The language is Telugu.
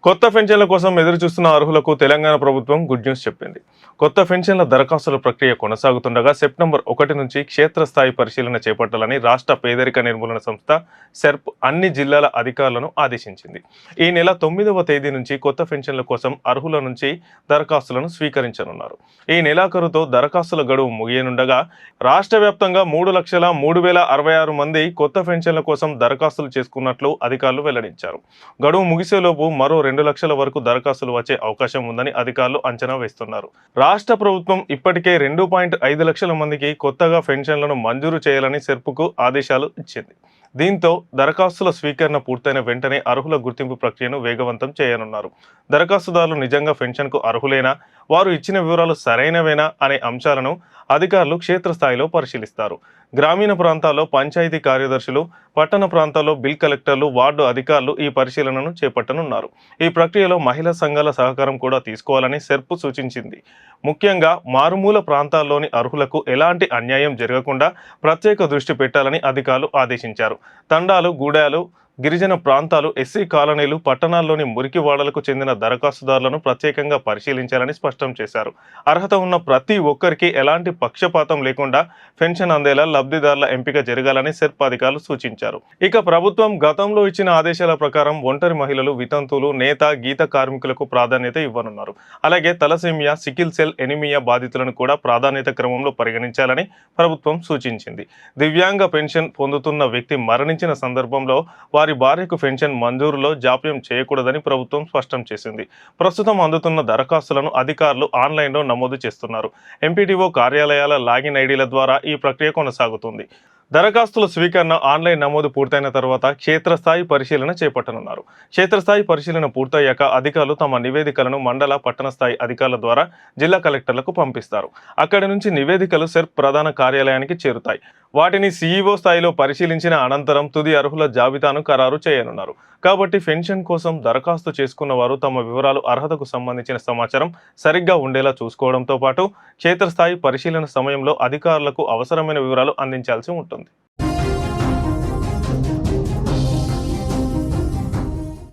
కొత్త పెన్షన్ల కోసం ఎదురు చూస్తున్న అర్హులకు తెలంగాణ ప్రభుత్వం గుడ్ న్యూస్ చెప్పింది. కొత్త పెన్షన్ల దరఖాస్తుల ప్రక్రియ కొనసాగుతుండగా సెప్టెంబర్ 1 నుంచి క్షేత్రస్థాయి పరిశీలన చేపట్టాలని రాష్ట్ర పేదరిక నిర్మూలన సంస్థ సెర్ప్ అన్ని జిల్లాల అధికారులను ఆదేశించింది. ఈ నెల 9వ తేదీ నుంచి కొత్త పెన్షన్ల కోసం అర్హుల నుంచి దరఖాస్తులను స్వీకరించనున్నారు. ఈ నెలాఖరుతో దరఖాస్తుల గడువు ముగియనుండగా రాష్ట్ర వ్యాప్తంగా 3,03,066 మంది కొత్త పెన్షన్ల కోసం దరఖాస్తులు చేసుకున్నట్లు అధికారులు వెల్లడించారు. గడువు ముగిసేలోపు మరో 2 లక్షల వరకు దరఖాస్తులు వచ్చే అవకాశం ఉందని అధికారులు అంచనా వేస్తున్నారు. రాష్ట్ర ప్రభుత్వం ఇప్పటికే 2.5 లక్షల మందికి కొత్తగా పెన్షన్లను మంజూరు చేయాలని సెర్పుకు ఆదేశాలు ఇచ్చింది. దీంతో దరఖాస్తుల స్వీకరణ పూర్తయిన వెంటనే అర్హుల గుర్తింపు ప్రక్రియను వేగవంతం చేయనున్నారు. దరఖాస్తుదారులు నిజంగా పెన్షన్కు అర్హులేనా, వారు ఇచ్చిన వివరాలు సరైనవేనా అనే అంశాలను అధికారులు క్షేత్రస్థాయిలో పరిశీలిస్తారు. గ్రామీణ ప్రాంతాల్లో పంచాయతీ కార్యదర్శులు, పట్టణ ప్రాంతాల్లో బిల్ కలెక్టర్లు, వార్డు అధికారులు ఈ పరిశీలనను చేపట్టనున్నారు. ఈ ప్రక్రియలో మహిళా సంఘాల సహకారం కూడా తీసుకోవాలని సెర్ప్ సూచించింది. ముఖ్యంగా మారుమూల ప్రాంతాల్లోని అర్హులకు ఎలాంటి అన్యాయం జరగకుండా ప్రత్యేక దృష్టి పెట్టాలని అధికారులు ఆదేశించారు. తండాలు, గూడాలు, గిరిజన ప్రాంతాలు, ఎస్సీ కాలనీలు, పట్టణాల్లోని మురికి వాడలకు చెందిన దరఖాస్తుదారులను ప్రత్యేకంగా పరిశీలించాలని స్పష్టం చేశారు. అర్హత ఉన్న ప్రతి ఒక్కరికి ఎలాంటి పక్షపాతం లేకుండా పెన్షన్ అందేలా లబ్ధిదారుల ఎంపిక జరగాలని సెర్ప్ అధికారులు సూచించారు. ఇక ప్రభుత్వం గతంలో ఇచ్చిన ఆదేశాల ప్రకారం ఒంటరి మహిళలు, వితంతువులు, నేత, గీత కార్మికులకు ప్రాధాన్యత ఇవ్వనున్నారు. అలాగే తలసేమియా, సికిల్ సెల్ ఎనిమియా బాధితులను కూడా ప్రాధాన్యత క్రమంలో పరిగణించాలని ప్రభుత్వం సూచించింది. దివ్యాంగ పెన్షన్ పొందుతున్న వ్యక్తి మరణించిన సందర్భంలో వారి భార్యకు పెన్షన్ మంజూరులో జాప్యం చేయకూడదని ప్రభుత్వం స్పష్టం చేసింది. ప్రస్తుతం అందుతున్న దరఖాస్తులను అధికారులు ఆన్లైన్లో నమోదు చేస్తున్నారు. ఎంపీడీఓ కార్యాలయాల లాగిన్ ఐడీల ద్వారా ఈ ప్రక్రియ కొనసాగుతుంది. దరఖాస్తుల స్వీకరణ, ఆన్లైన్ నమోదు పూర్తయిన తర్వాత క్షేత్రస్థాయి పరిశీలన చేపట్టనున్నారు. క్షేత్రస్థాయి పరిశీలన పూర్తయ్యాక అధికారులు తమ నివేదికలను మండల, పట్టణ స్థాయి అధికారుల ద్వారా జిల్లా కలెక్టర్లకు పంపిస్తారు. అక్కడి నుంచి నివేదికలు సెర్ప్ ప్రధాన కార్యాలయానికి చేరుతాయి. వాటిని సీఈఓ స్థాయిలో పరిశీలించిన అనంతరం తుది అర్హుల జాబితాను ఖరారు చేయనున్నారు. కాబట్టి పెన్షన్ కోసం దరఖాస్తు చేసుకున్న వారు తమ వివరాలు, అర్హతకు సంబంధించిన సమాచారం సరిగ్గా ఉండేలా చూసుకోవడంతో పాటు క్షేత్రస్థాయి పరిశీలన సమయంలో అధికారులకు అవసరమైన వివరాలు అందించాల్సి ఉంటుంది.